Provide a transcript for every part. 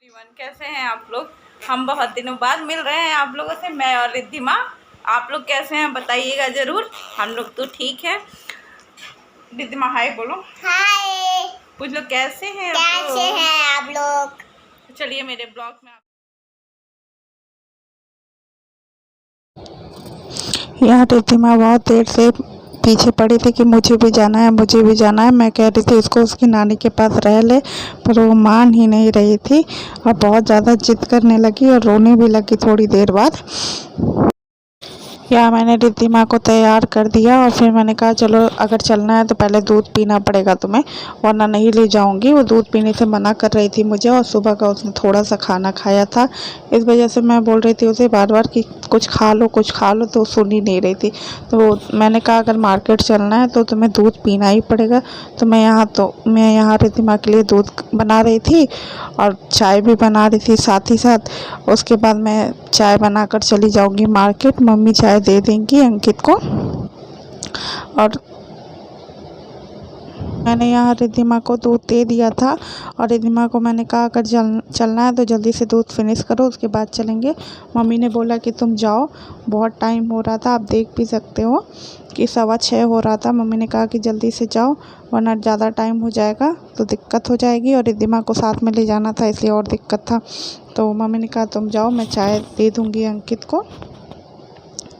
Everyone, कैसे हैं आप लोग। हम बहुत दिनों बाद मिल रहे हैं आप लोगों से, मैं और रिद्धिमा। आप लोग कैसे हैं बताइएगा ज़रूर। हम लोग तो ठीक है। रिद्धिमा हाय बोलो। हाय। कुछ लोग कैसे हैं आप लोग। चलिए मेरे ब्लॉग में यहाँ रिद्धिमा बहुत देर से पीछे पड़ी थी कि मुझे भी जाना है, मुझे भी जाना है। मैं कह रही थी इसको उसकी नानी के पास रह ले, पर वो मान ही नहीं रही थी और बहुत ज़्यादा जिद करने लगी और रोने भी लगी थोड़ी देर बाद। या मैंने रिद्धिमा को तैयार कर दिया और फिर मैंने कहा चलो अगर चलना है तो पहले दूध पीना पड़ेगा तुम्हें, वरना नहीं ले जाऊंगी। वो दूध पीने से मना कर रही थी मुझे और सुबह का उसने थोड़ा सा खाना खाया था, इस वजह से मैं बोल रही थी उसे बार बार कि कुछ खा लो कुछ खा लो, तो सुन ही नहीं रही थी। तो मैंने कहा अगर मार्केट चलना है तो तुम्हें दूध पीना ही पड़ेगा। तो मैं यहाँ रिद्धिमा के लिए दूध बना रही थी और चाय भी बना रही थी साथ ही साथ। उसके बाद मैं चाय बनाकर चली जाऊंगी मार्केट, मम्मी चाय दे देंगी अंकित को। और मैंने यहाँ रिद्धिमा को दूध दे दिया था और रिद्धिमा को मैंने कहा अगर चलना है तो जल्दी से दूध फिनिश करो, उसके बाद चलेंगे। मम्मी ने बोला कि तुम जाओ, बहुत टाइम हो रहा था, आप देख भी सकते हो कि 6:15 हो रहा था। मम्मी ने कहा कि जल्दी से जाओ वरना ज़्यादा टाइम हो जाएगा तो दिक्कत हो जाएगी, और रिद्धिमा को साथ में ले जाना था इसलिए और दिक्कत था। तो मम्मी ने कहा तुम जाओ, मैं चाय दे दूँगी अंकित को।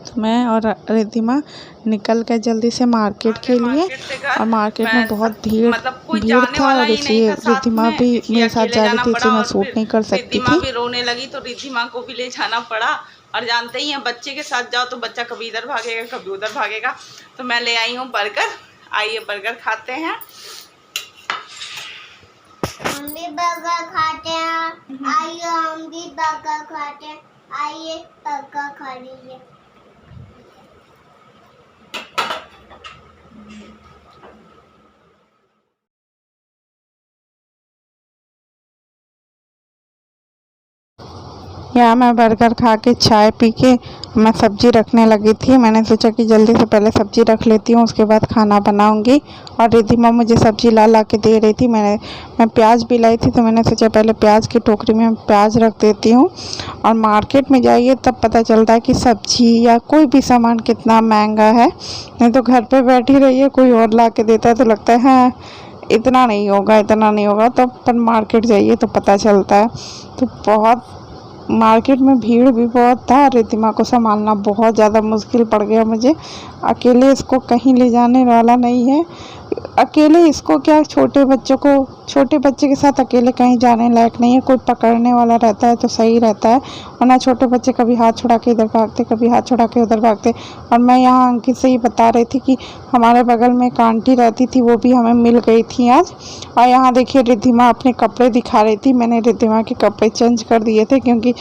तो मैं और रिद्धिमा निकल गए जल्दी से मार्केट के लिए, और मार्केट में बहुत भीड़ था और इसलिए रिद्धिमा भी मेरे साथ जा रही थी, इसलिए मैं सूट नहीं कर सकती रिद्धिमा थी। भी रोने लगी तो रिद्धिमा को भी ले जाना पड़ा। और जानते ही हैं बच्चे के साथ जाओ तो बच्चा कभी इधर भागेगा कभी उधर भागेगा। तो मैं ले आई हूँ बर्गर। आइए बर्गर खाते हैं। हम भी बर्गर खाते हैं। आइए हम भी बर्गर खाते हैं। आइए बर्गर खा लीजिए। यहाँ मैं बर्गर खा के चाय पी के मैं सब्ज़ी रखने लगी थी। मैंने सोचा कि जल्दी से पहले सब्ज़ी रख लेती हूँ, उसके बाद खाना बनाऊँगी। और रिद्धिमा मुझे सब्ज़ी ला के दे रही थी। मैं प्याज भी लाई थी, तो मैंने सोचा पहले प्याज की टोकरी में प्याज रख देती हूँ। और मार्केट में जाइए तब पता चलता है कि सब्ज़ी या कोई भी सामान कितना महंगा है। नहीं तो घर पर बैठी रहिए कोई और ला के देता है तो लगता है हाँ इतना नहीं होगा, तो पर मार्केट जाइए तो पता चलता है। तो बहुत मार्केट में भीड़ भी बहुत था, रिद्धिमा को संभालना बहुत ज़्यादा मुश्किल पड़ गया मुझे। अकेले इसको कहीं ले जाने वाला नहीं है, अकेले इसको क्या, छोटे बच्चे के साथ अकेले कहीं जाने लायक नहीं है। कोई पकड़ने वाला रहता है तो सही रहता है, वरना छोटे बच्चे कभी हाथ छुड़ा के इधर भागते कभी हाथ छुड़ा के उधर भागते। और मैं यहाँ अंकित से ही बता रही थी कि हमारे बगल में एक आंटी रहती थी, वो भी हमें मिल गई थी आज। और यहाँ देखिए रिद्धिमा अपने कपड़े दिखा रही थी। मैंने रिद्धिमा के कपड़े चेंज कर दिए थे क्योंकि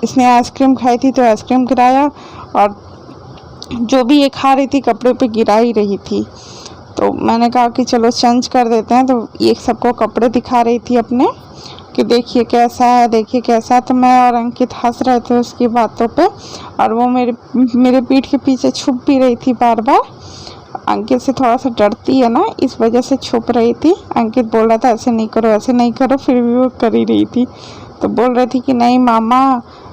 इसने आइसक्रीम खाई थी तो आइसक्रीम गिराया, और जो भी ये खा रही थी कपड़े पे गिरा ही रही थी। तो मैंने कहा कि चलो चेंज कर देते हैं। तो ये सबको कपड़े दिखा रही थी अपने कि देखिए कैसा है देखिए कैसा है। तो मैं और अंकित हंस रहे थे उसकी बातों पे, और वो मेरे पीठ के पीछे छुप भी रही थी बार बार। अंकित से थोड़ा सा डरती है ना, इस वजह से छुप रही थी। अंकित बोल रहा था ऐसे नहीं करो, फिर भी वो कर ही रही थी। तो बोल रही थी कि नहीं मामा,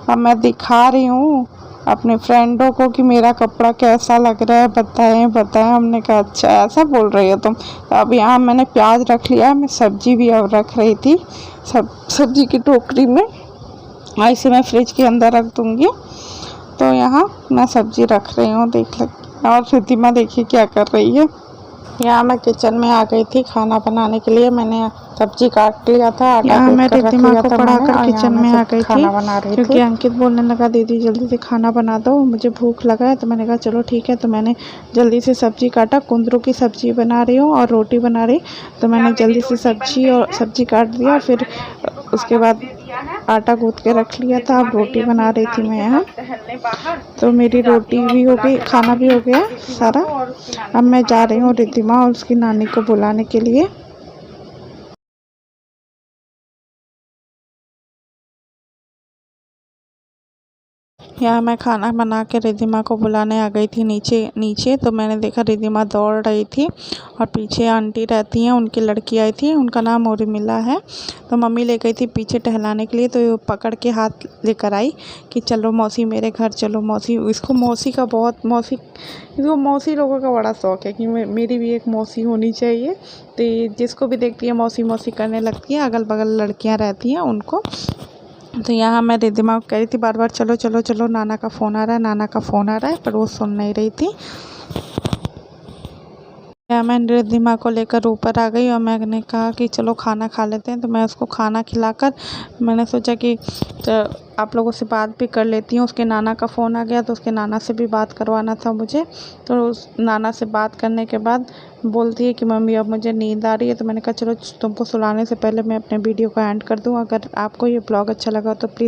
अब मैं दिखा रही हूँ अपने फ्रेंडों को कि मेरा कपड़ा कैसा लग रहा है, बताएं। हमने कहा अच्छा ऐसा बोल रही हो तुम। तो अब यहाँ मैंने प्याज रख लिया, मैं सब्जी भी अब रख रही थी सब्जी की टोकरी में, और इसे मैं फ्रिज के अंदर रख दूँगी। तो यहाँ मैं सब्जी रख रही हूँ, देख लग। और रिद्धिमा देखिए क्या कर रही है। यहाँ मैं किचन में आ गई थी खाना बनाने के लिए। मैंने सब्जी काट लिया था, यहाँ मैं रिद्धिमा को पढ़ाकर किचन में आ गई थी क्योंकि अंकित बोलने लगा दीदी जल्दी से खाना बना दो, मुझे भूख लगा है। तो मैंने कहा चलो ठीक है। तो मैंने जल्दी से सब्जी काटा, कुंदरू की सब्जी बना रही हूँ और रोटी बना रही। तो मैंने जल्दी से सब्जी काट दिया, फिर उसके बाद आटा गूँथ के रख लिया था। अब रोटी बना रही थी मैं यहाँ। तो मेरी रोटी भी हो गई, खाना भी हो गया सारा। अब मैं जा रही हूँ रिद्धिमा और उसकी नानी को बुलाने के लिए। यहाँ मैं खाना बना के रिद्धिमा को बुलाने आ गई थी नीचे तो मैंने देखा रिद्धिमा दौड़ रही थी और पीछे आंटी रहती हैं, उनकी लड़की आई थी, उनका नाम उर्मिला है। तो मम्मी ले गई थी पीछे टहलाने के लिए, तो ये पकड़ के हाथ लेकर आई कि चलो मौसी मेरे घर चलो मौसी। इसको मौसी लोगों का बड़ा शौक़ है कि मेरी भी एक मौसी होनी चाहिए। तो ये जिसको भी देखती है मौसी मौसी करने लगती है, अगल बगल लड़कियाँ रहती हैं उनको। तो यहाँ मैं रिद्धिमा को कह रही थी बार बार चलो चलो चलो, नाना का फ़ोन आ रहा है, नाना का फ़ोन आ रहा है, पर वो सुन नहीं रही थी। या मैं रिद्धिमा को लेकर ऊपर आ गई और मैंने कहा कि चलो खाना खा लेते हैं। तो मैं उसको खाना खिलाकर मैंने सोचा कि आप लोगों से बात भी कर लेती हूँ। उसके नाना का फ़ोन आ गया तो उसके नाना से भी बात करवाना था मुझे। तो उस नाना से बात करने के बाद बोलती है कि मम्मी अब मुझे नींद आ रही है। तो मैंने कहा चलो तुमको सुलाने से पहले मैं अपने वीडियो को एंड कर दूँ। अगर आपको ये ब्लॉग अच्छा लगा तो प्लीज़